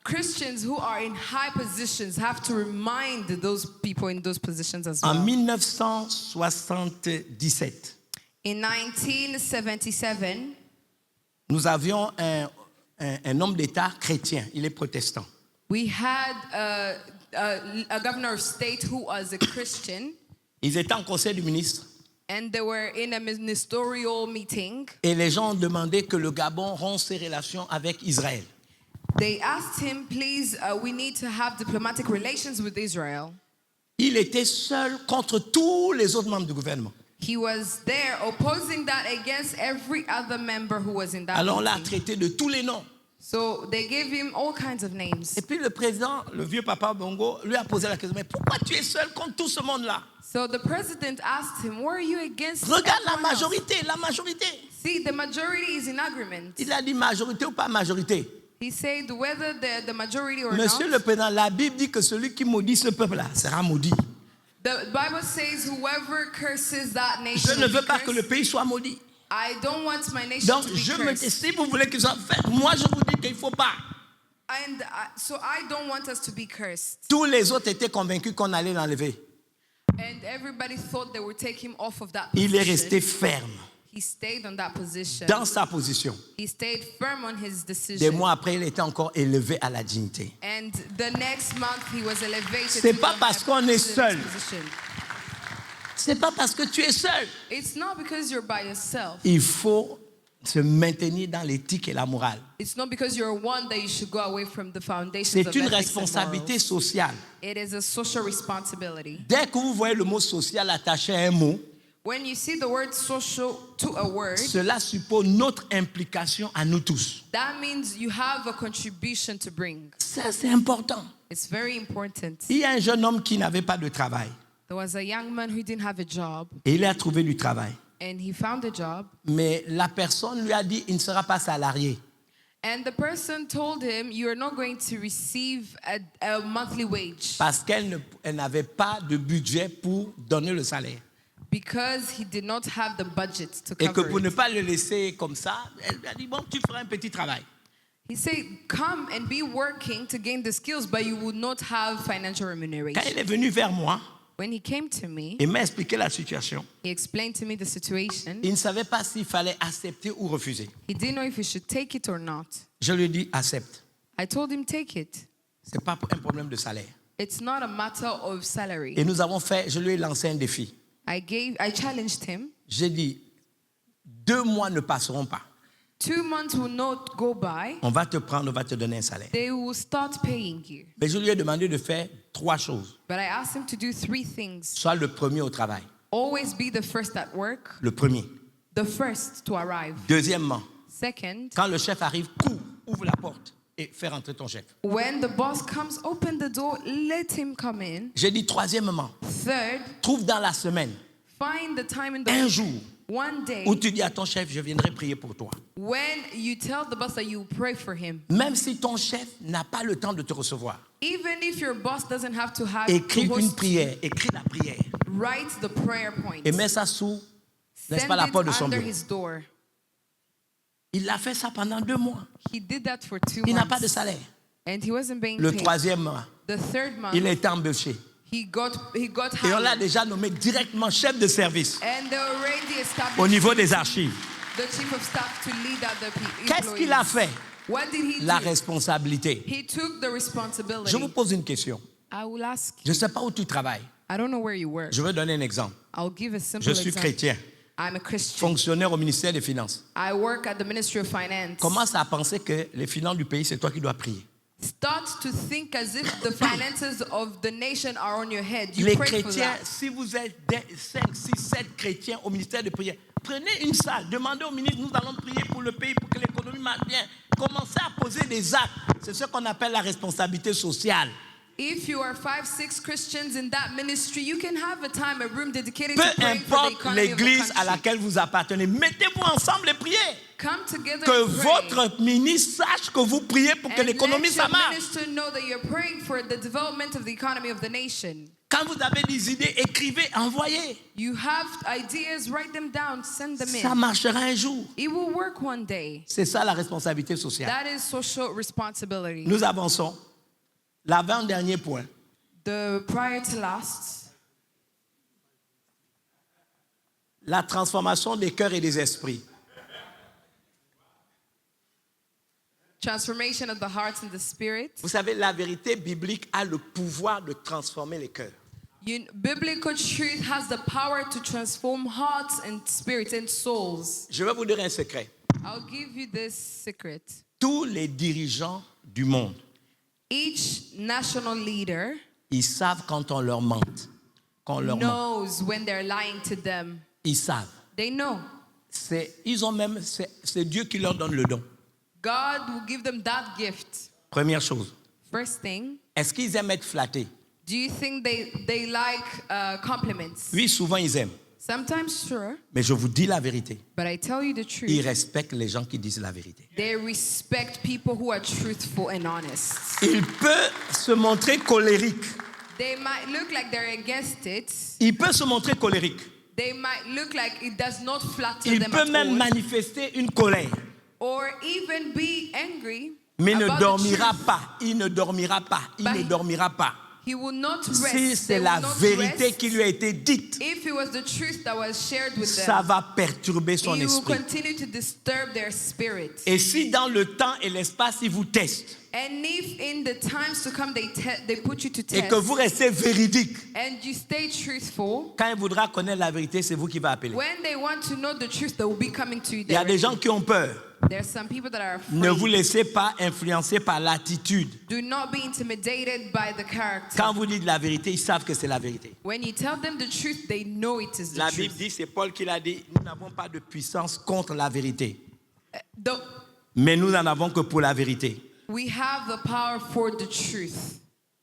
Christians who are in high positions have to remind those people in those positions as En well. 1977, In 1977, nous avions un homme d'État chrétien, il est protestant. we had a governor of state who was a Christian, Ils étaient en conseil du ministre and they were in a ministerial meeting. et les gens ont demandé que le Gabon rompe ses relations avec Israël. They asked him, please, we need to have diplomatic relations with Israel. Il était seul contre tous les autres membres du gouvernement. He was there opposing that against every other member who was in that Alors on l'a meeting. traité de tous les noms. So they gave him all kinds of names. Et puis le président, le vieux papa Bongo, lui a posé la question, mais pourquoi tu es seul contre tout ce monde-là? So the president asked him, "Why are you against Regarde la everyone else?" majorité, la majorité. See, the majority is in agreement. Il a dit majorité ou pas majorité. He said whether the majority or Monsieur not. le président, la Bible dit que celui qui maudit ce peuple-là sera maudit. The Bible says whoever curses that Je nation ne will veux be pas que le cursed. pays soit maudit. I don't want my nation Donc, to be je me dis, cursed. si vous voulez qu'ils soient faits, moi je vous dis qu'il ne faut pas. And so I don't want us to be cursed. Tous les autres étaient convaincus qu'on allait l'enlever. And everybody thought they would take him off of that Il est position. resté ferme He stayed on that position. dans sa position. He stayed firm on his Des decision. mois après, il était encore élevé à la dignité. And the next month he was elevated C'est to pas the parce high- qu'on est to the next seul. position. C'est pas parce que tu es seul. It's not because you're by yourself. Il faut se maintenir dans l'éthique et la morale. It's not because you're one that you should go away from the foundations C'est of une ethics and responsabilité morals. sociale. It is a social responsibility. Dès que vous voyez le mot social attaché à un mot, When you see the word social to a word, cela suppose notre implication à nous tous. that means you have a contribution to bring. Ça, c'est important. It's very important. Il y a un jeune homme qui n'avait pas de travail There was a young man who didn't have a job, et il a trouvé du travail. and he found a job. Mais la personne lui a dit, il ne sera pas salarié. And the person told him, "You're not going to receive a monthly wage," Parce elle n'avait pas de budget pour donner le salaire. because he did not have the budget to Et que cover pour ne it. pas le laisser comme ça, elle lui a dit, bon, tu feras un petit travail. He said, "Come and be working to gain the skills, but you would not have financial Quand remuneration." il est venu vers moi, When he came to me, il m'a expliqué la situation. he explained to me the situation. Il ne savait pas s'il fallait accepter ou refuser. He didn't know if he should take it or not. Je lui ai dit, accepte. I told him, "Take it. Ce n'est pas un problème de salaire. It's not a matter of salary." Et nous avons fait, je lui ai lancé un défi. I challenged him. J'ai dit, 2 mois ne passeront pas. 2 months will not go by. On va te prendre, on va te donner un salaire. They will start paying you. Mais je lui ai demandé de faire 3 choses. But I asked him to do 3 things. Sois le premier au travail. Always be the first at work, Le premier. the first to arrive. Deuxièmement, Second, quand le chef arrive, cours, ouvre la porte et fais rentrer ton chef. when the boss comes, open the door, let him come in. J'ai dit troisièmement, Third, trouve dans la semaine find the time in un the jour one day où tu dis à ton chef, je viendrai prier pour toi. when you tell the boss that you pray for him. Même si ton chef n'a pas le temps de te recevoir, Even if your boss doesn't have to have écris to une host, prière, écris la prière write the prayer point. et mets ça sous, n'est-ce Send pas, la it porte de son under bureau. his door. Il a fait ça pendant 2 mois. He did that for 2 Il n'a pas de months. salaire. And he wasn't being Le paid. troisième mois, The third month, il a été embauché. he got Et on l'a hired. déjà nommé directement chef de service And they already established au niveau des archives. the chief of staff to lead other Qu'est-ce qu'il a fait? What did he La do? responsabilité. He took the responsibility. Je vous pose une question. I will ask Je you. ne sais pas où tu travailles. I don't know where you work. Je vais donner un exemple. I'll give a simple Je suis example. chrétien, I'm a Christian. fonctionnaire au ministère des Finances. I work at the Ministry of Finance. Commence à penser que les finances du pays, c'est toi qui dois prier. Start to think as if the finances of the nation are on your head. You Les pray for chrétiens, that. si vous êtes 5, 6, 7 chrétiens au ministère de prière, prenez une salle, demandez au ministre, nous allons prier pour le pays, pour que l'économie marche bien. Commencez à poser des actes. C'est ce qu'on appelle la responsabilité sociale. If you are 5, 6 Christians in that ministry, you can have a time, a room dedicated Peu to praying for the importe economy of the l'église à country. laquelle vous appartenez, mettez-vous ensemble et priez. Come together Que and pray. votre ministre sache que vous priez pour que And l'économie let your ça marche. minister know that you're praying for the development of the economy of the nation. Quand vous avez des idées, écrivez, envoyez. You have ideas, write them down, send them Ça in. marchera un jour. It will work one day. C'est ça la responsabilité sociale. That is social responsibility. Nous avançons. L'avant-dernier point. The prior to last, La transformation des cœurs et des esprits. transformation of the hearts and the spirit. Vous savez, la vérité biblique a le pouvoir de transformer les cœurs. Biblical truth has the power to transform hearts and spirits and souls. Je vais vous dire un secret. I'll give you this secret. Tous les dirigeants du monde, Each national leader ils savent quand on leur ment. Quand on leur ment. knows when they're lying to them. Ils savent. They know. C'est Dieu qui leur donne le don. God will give them that gift. Première chose, First thing, est-ce qu'ils aiment être flattés? do you think they like compliments? Oui, souvent ils aiment. Sometimes, sure, Mais je vous dis la vérité. but I tell you the Ils truth. respectent les gens qui disent la vérité. They respect people who are truthful and honest. Il peut se montrer colérique. They might look like they're against it. Il peut se montrer colérique. They might look like it does not flatter Il them peut at même all. manifester une colère. Or even be angry Mais il ne about the dormira truth. pas. Il ne dormira pas. Il But ne dormira pas. He will not Si rest. c'est They la will not vérité rest. qui lui a été dite, If it was the truth that was shared with ça them, va perturber son it will esprit. continue to disturb their spirit. Et si dans le temps et l'espace, il vous teste And if in the times to come they put you to et test que vous restez véridique, and you stay truthful, quand il voudra connaître la vérité, c'est vous qui va appeler. when they want to know the truth, they will be coming to you Il y a des directly. gens qui ont peur. There's some people that are Ne vous afraid. laissez pas influencer par l'attitude. Do not be intimidated by the character. Quand vous dites la vérité, ils savent que c'est la vérité. When you tell them the truth, they know it is the La truth. Bible dit, c'est Paul qui l'a dit, nous n'avons pas de puissance contre la vérité, Though mais nous n'en avons que pour la vérité. we have the power for the truth.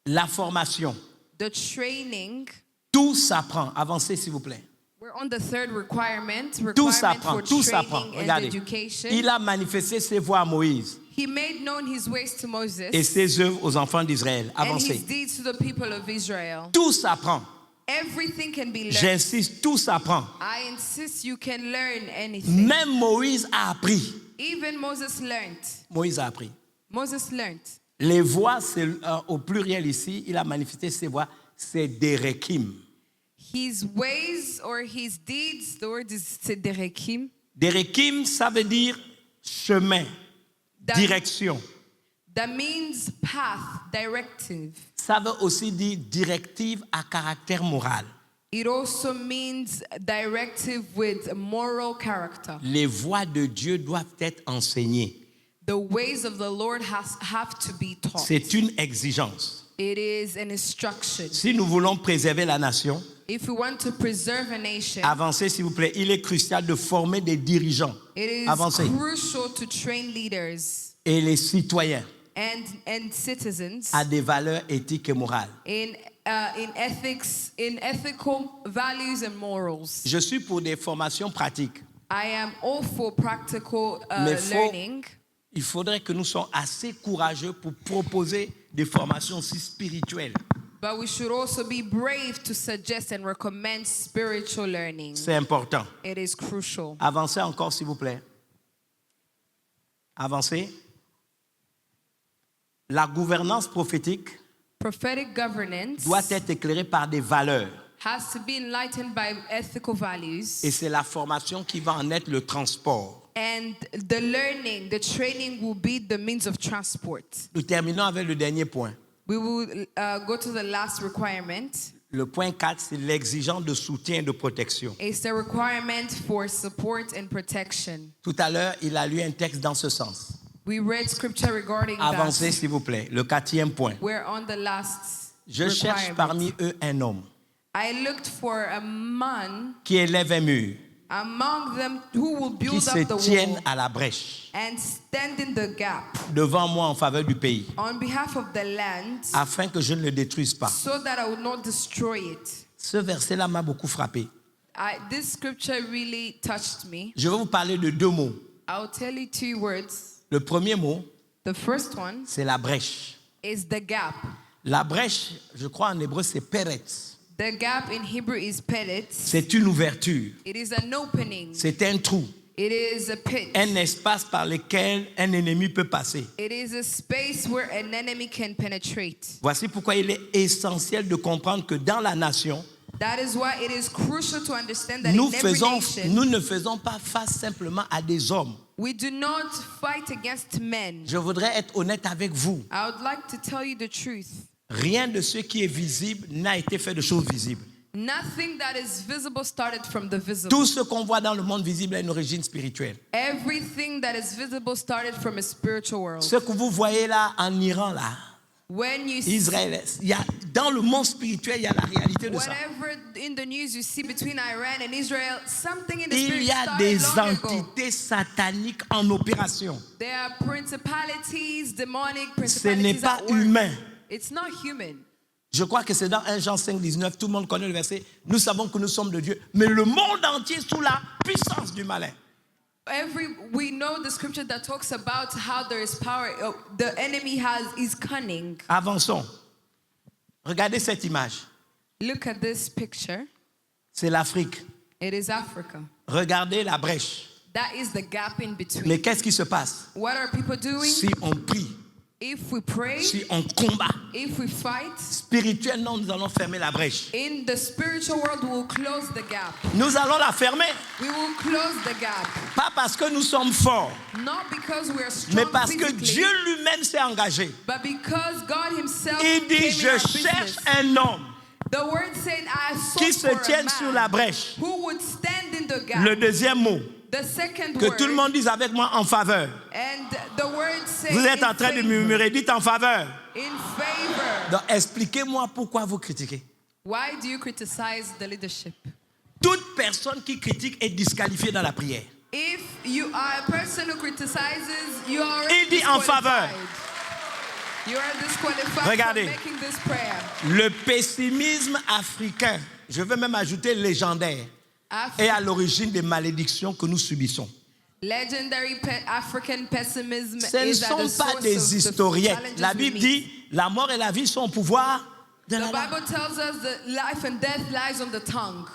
La formation, The training, tout s'apprend. Avancez s'il vous plaît. we're on the third requirement Tout for s'apprend, tout s'apprend. training and Regardez, education. il a manifesté ses voies à Moïse He made known his ways to Moses et ses œuvres aux enfants d'Israël. and his Avancez. deeds to the people of Israel. Tout s'apprend. Everything can be learned. J'insiste, tout s'apprend. I insist you can learn anything. Même Moïse a appris. Even Moses learned. Moïse a appris. Moses learned. Les voies, c'est au pluriel ici, il a manifesté ses voies, c'est Derekim. His ways or his deeds, the word is Sederekim. Derekim, ça veut dire chemin, direction. That means path, directive. Ça veut aussi dire directive à caractère moral. It also means directive with moral character. Les voies de Dieu doivent être enseignées. The ways of the Lord have to be taught. C'est une exigence. It is an instruction. Si nous voulons préserver la nation, If we want to preserve a nation, avancez s'il vous plaît, il est crucial de former des dirigeants. it is Avancez. crucial to train leaders Et les citoyens and citizens à des valeurs éthiques et morales. in ethics, in ethical values and morals. Je suis pour des formations pratiques. I am all for practical Mais learning, il faudrait que nous soyons assez courageux pour proposer des formations aussi spirituelles. but we should also be brave to suggest and recommend spiritual learning. C'est important. It is crucial. Avancez encore, s'il vous plaît. Avancez. La gouvernance prophétique Prophetic governance doit être éclairée par des valeurs. has to be enlightened by ethical values. Et c'est la formation qui va en être le transport. And the learning, the training will be the means of transport. Nous terminons avec le dernier point. We will go to the last requirement. Le point 4, c'est l'exigence de soutien et de protection. It's the requirement for support and protection. Tout à l'heure, il a lu un texte dans ce sens. We read scripture regarding Avancez, that. s'il vous plaît. Le 4e point. We're on the last Je cherche requirement. parmi eux un homme I looked for a man qui élève un mur, among them who will qui build se up the tienne wall à la brèche and stand in the gap devant moi en faveur du pays, on behalf of the land afin que je ne le détruise pas. so that I would not destroy it. Ce verset-là m'a beaucoup frappé. This scripture really touched me. Je vais vous parler de 2 mots. I'll tell you 2 words. Le premier mot, The first one c'est la brèche. is the gap. La brèche, je crois en hébreu, c'est peretz. The gap in Hebrew is peretz. C'est une ouverture, It is an opening. c'est un trou, It is a pit. un espace par lequel un ennemi peut passer. It is a space where an enemy can penetrate. Voici pourquoi il est essentiel de comprendre que dans la nation, That is why it is crucial to understand that nous in every nation, ne faisons pas face simplement à des hommes. we do not fight against men. Je voudrais être honnête avec vous. I would like to tell you the truth. Rien de ce qui est visible n'a été fait de choses visibles. Nothing that is visible started from the visible. Tout ce qu'on voit dans le monde visible a une origine spirituelle. Everything that is visible started from a spiritual world. Ce que vous voyez là en Iran, là, When you see, Israël, il y a dans le monde spirituel, il y a la réalité de ça. Whatever in the news you see between Iran and Israel, something in the Il spirit y a started des long ago. entités sataniques en opération. There are principalities, demonic Ce n'est principalities pas at work. humain. It's not human. Je crois que c'est dans 1 Jean 5, 19, tout le monde connaît le verset. Nous savons que nous sommes de Dieu, mais le monde entier est sous la puissance du malin. We know the scripture that talks about how there is power. The enemy is cunning. Avançons. Regardez cette image. Look at this picture. C'est l'Afrique. It is Africa. Regardez la brèche. That is the gap in between. Mais qu'est-ce qui se passe? What are people doing? Si on prie, If we pray, si on combat, if we fight, spirituellement, nous allons fermer la brèche. in the spiritual world, we will close the gap. Nous allons la fermer. We will close the gap. Pas parce que nous sommes forts, Not because we are strong mais parce que physically, Dieu lui-même s'est engagé. but because God Himself Il dit, came in je our cherche business. un homme The word said, I qui sought se for a tienne sur la man brèche. who would stand in the gap. Le deuxième mot, The second que word, tout le monde dise avec moi en faveur. and the word said, Vous êtes in en train de favor. murmurer, dites en faveur. In favor. Donc expliquez-moi pourquoi vous critiquez. Why do you criticize the leadership? Toute personne qui critique est disqualifiée dans la prière. If you are a person who criticizes, you are already Il dit en faveur. You are disqualified Regardez. from making this prayer. Le pessimisme africain, je veux même ajouter légendaire, est à l'origine des malédictions que nous subissons. Legendary African pessimism Ce ne is at the sont pas source des of the historiettes. challenges La we Bible meet. dit, la mort et la vie sont au pouvoir de The la langue. Bible tells us that life and death lies on the tongue.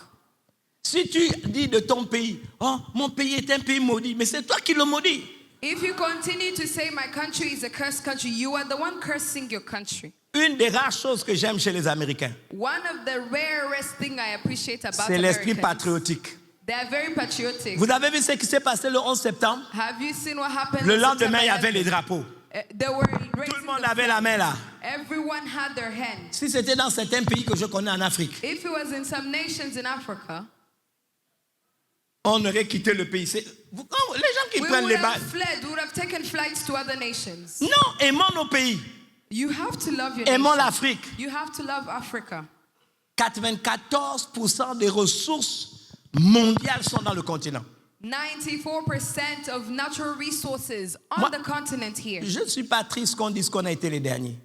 Si tu dis de ton pays, oh, mon pays est un pays maudit, mais c'est toi qui le maudis. If you continue to say my country is a cursed country, you are the one cursing your country. Une des rares choses que j'aime chez les Américains, One of the rarest things I appreciate about c'est l'esprit Americans, patriotique. they are very patriotic. Vous avez vu ce qui s'est passé le 11 septembre? Have you seen what happened? Le on lendemain, il y September avait les 11th? drapeaux. They were Tout raising le monde the avait la flag. main là. Everyone had their hand. Si c'était dans certains pays que je connais en Afrique, If it was in some nations in Africa, on aurait quitté le pays. Les gens qui we prennent would les have balles. fled. We would have taken flights to other nations. Non, aimons nos pays. You have to love your Aimons nation. l'Afrique. You have to love Africa. 94% des ressources mondiales sont dans le continent. 94% of natural resources on Moi- the continent here. Je ne suis pas triste qu'on dise qu'on a été les derniers.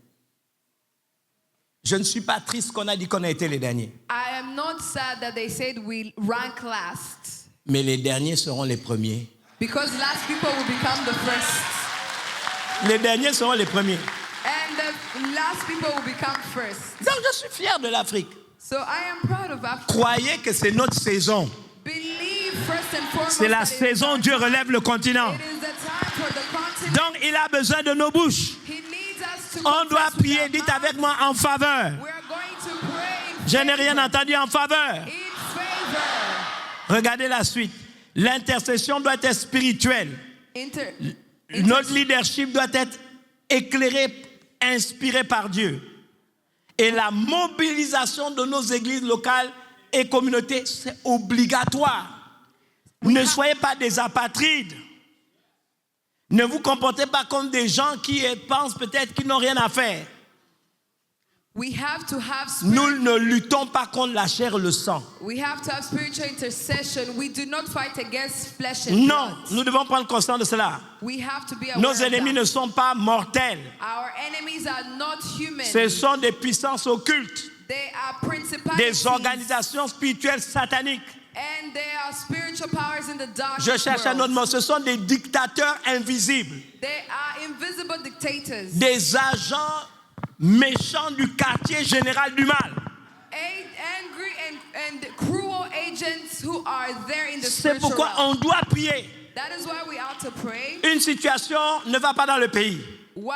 Je ne suis pas triste qu'on a dit qu'on a été les derniers. I am not sad that they said we rank last, Mais les derniers seront les premiers. because last people will become the first. Les derniers seront les premiers. And the last people will become first. Donc je suis fier de l'Afrique. So I am proud of Africa. Croyez que c'est notre saison. Believe first and foremost C'est la that saison où Dieu relève le continent. it is the time for the continent. Donc il a besoin de nos bouches. He needs us to On doit confess with prier, our dites mouth. avec moi, en faveur. We are going to pray in Je n'ai rien favor. entendu en faveur. In favor. Regardez la suite. L'intercession doit être spirituelle. Notre leadership doit être éclairé, inspiré par Dieu. Et la mobilisation de nos églises locales et communautés, c'est obligatoire. Ne soyez pas des apatrides. Ne vous comportez pas comme des gens qui pensent peut-être qu'ils n'ont rien à faire. We have to have Nous ne luttons pas contre la chair et le sang. We have to have spiritual intercession. We do not fight against flesh and Non, blood. nous devons prendre conscience de cela. We have to be aware Nos of ennemis that. ne sont pas mortels. Our enemies are not human. Ce sont des puissances occultes, They are principalities. des organisations spirituelles sataniques. And they are spiritual powers in the dark Je cherche un autre world. mot. Ce sont des dictateurs invisibles, They are invisible dictators. des agents méchants du quartier général du mal. Angry and cruel agents who are there in the C'est spiritual pourquoi realm. on doit prier. That is why we ought to pray. Une situation ne va pas dans le pays. One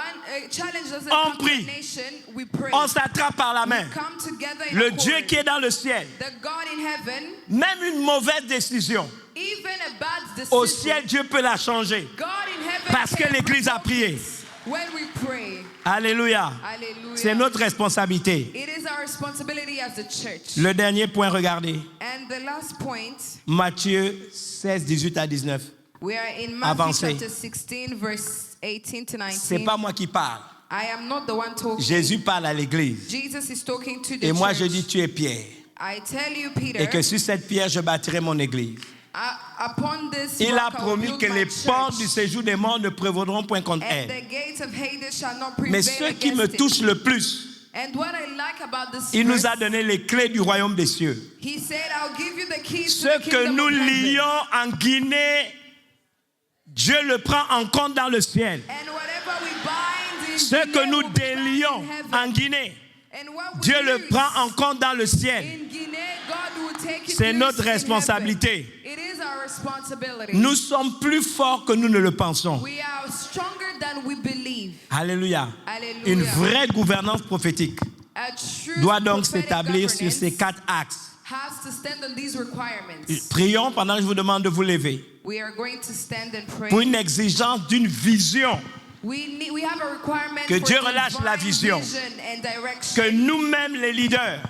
challenge doesn't On come to prie. the nation. We pray. On s'attrape par la main. Come together in Le accord. Dieu qui est dans le ciel, The God in heaven, même une mauvaise décision, even a bad au decision, ciel, Dieu peut la changer. God in heaven Parce que can l'Église a revoke prié. it when we pray. Alléluia. Hallelujah. C'est notre responsabilité. It is our responsibility as the church. Le dernier point, regardez. And the last point, Matthieu 16, 18 à 19. we are in Matthew Avancez. chapter 16, verse 18 to 19. C'est pas moi qui parle. I am not the one talking. Jésus parle à l'église. Jesus is talking to the Et moi, church. je dis, tu es Pierre. I tell you, Peter, Et que sur cette pierre, je bâtirai mon église. upon this Il a rock I'll promis build que my les church, portes du séjour des morts ne prévaudront point contre and elle. the gates of Hades shall not prevail Mais ce qui me against it. touche le plus, And what I like about this il nous verse, a donné les clés du royaume des cieux. he said, I'll give you the keys Ce to the que kingdom nous of heaven. lions en Guinée, Dieu le prend en compte dans le ciel. And whatever we bind in Ce que Guinea nous will be bound in délions heaven. en Guinée, And what we Dieu le lose prend en compte dans le ciel. in Guinea, God will take it C'est place notre in responsabilité. heaven. It is our responsibility. Nous sommes plus forts que nous ne le pensons. We are stronger than we believe. Alléluia. Alléluia. Une vraie gouvernance prophétique A true doit donc prophetic s'établir sur governance ces 4 axes. has to stand on these requirements. Prions pendant que je vous demande de vous lever We are going to stand and pray. pour une exigence d'une vision We have a requirement Que for Dieu relâche la divine vision. vision and direction. que nous-mêmes les leaders,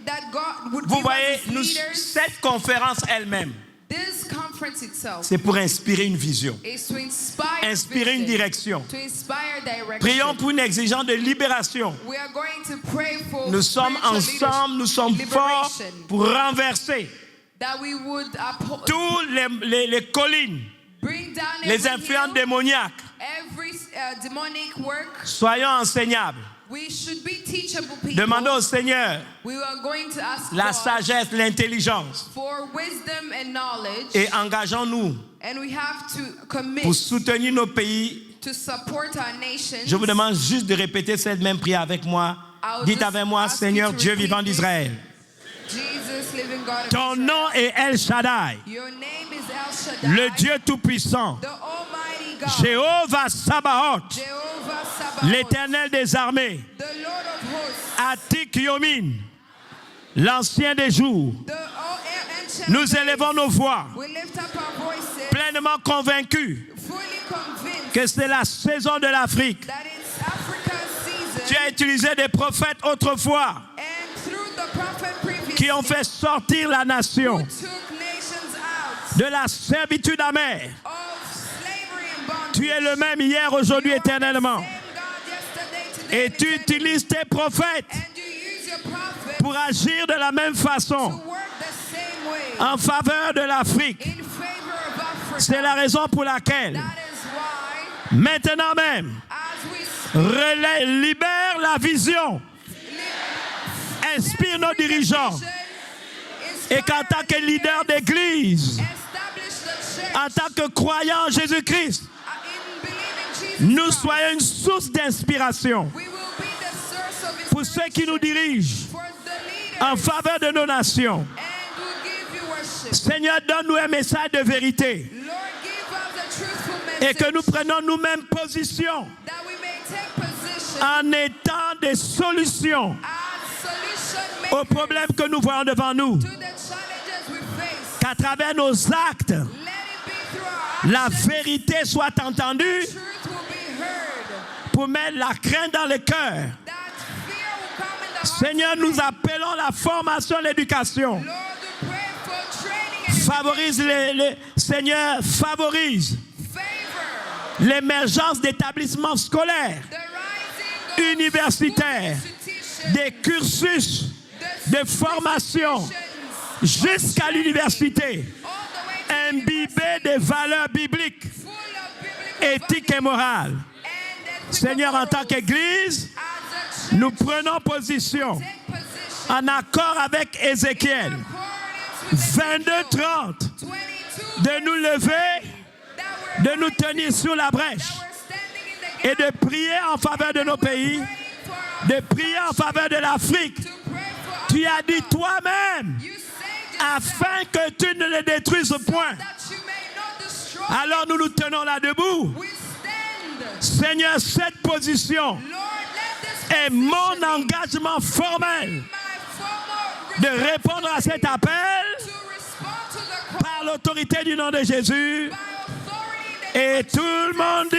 That God would vous give voyez, us nous, leaders. cette conférence elle-même, This conference itself c'est pour inspirer une vision, is to inspire inspirer une vision, direction. to inspire direction. Prions pour une exigence de libération. We are going to pray for Nous sommes spiritual ensemble, nous sommes forts liberation, pour renverser that we would tous les collines, bring down les every influences hill, démoniaques. every demonic work. Soyons enseignables. We should be teachable people. Demandons au Seigneur We are going to ask la God sagesse, l'intelligence for wisdom and knowledge, et engageons-nous and we have to commit pour soutenir nos pays. to support our nations. Je vous demande juste de répéter cette même prière avec moi. I'll Dites just avec moi, ask Seigneur you to Dieu repeat vivant this. d'Israël, Jesus, living God of ton Israel. nom est El Shaddai, Your name is El Shaddai, le Dieu Tout-Puissant, the Almighty God, Jéhovah Sabaoth, Jehovah Sabaoth, l'Éternel des armées, the Lord of hosts, Atik Yomin, l'ancien des jours. the ancient Nous of days. élevons nos voix, We lift up our voices, pleinement convaincus fully convinced que c'est la saison de l'Afrique. that it's Africa's season, Tu as utilisé des prophètes autrefois and through the prophet previously, qui ont fait sortir la nation who took nations out de la servitude amère. of slavery and bondage. Tu es le même hier, aujourd'hui, You are the éternellement. same God yesterday, today, Et and tu eternally. utilises tes prophètes And you use your prophets pour agir de la même to façon work the same way en faveur de l'Afrique. in favor of Africa. C'est la raison pour laquelle, That is why, maintenant même, as we speak, libère la vision, inspire nos dirigeants et qu'en tant que leader d'église, en tant que croyant en Jésus-Christ, nous soyons une source d'inspiration pour ceux qui nous dirigent en faveur de nos nations. Seigneur, donne-nous un message de vérité et que nous prenions nous-mêmes position en étant des solutions aux problèmes que nous voyons devant nous. Qu'à travers nos actes, la vérité soit entendue pour mettre la crainte dans le cœur. Seigneur, nous appelons la formation et l'éducation. Favorise Seigneur, favorise l'émergence d'établissements scolaires, universitaires, des cursus de formation jusqu'à l'université, imbibés des valeurs bibliques, éthiques et morales. Seigneur, en tant qu'Église, nous prenons position en accord avec Ézéchiel 22:30 de nous lever, de nous tenir sur la brèche et de prier en faveur de nos pays, de prier en faveur de l'Afrique. Tu as dit toi-même, afin que tu ne les détruises point. Alors nous nous tenons là debout. Seigneur, cette position est mon engagement formel de répondre à cet appel par l'autorité du nom de Jésus. Et tout le monde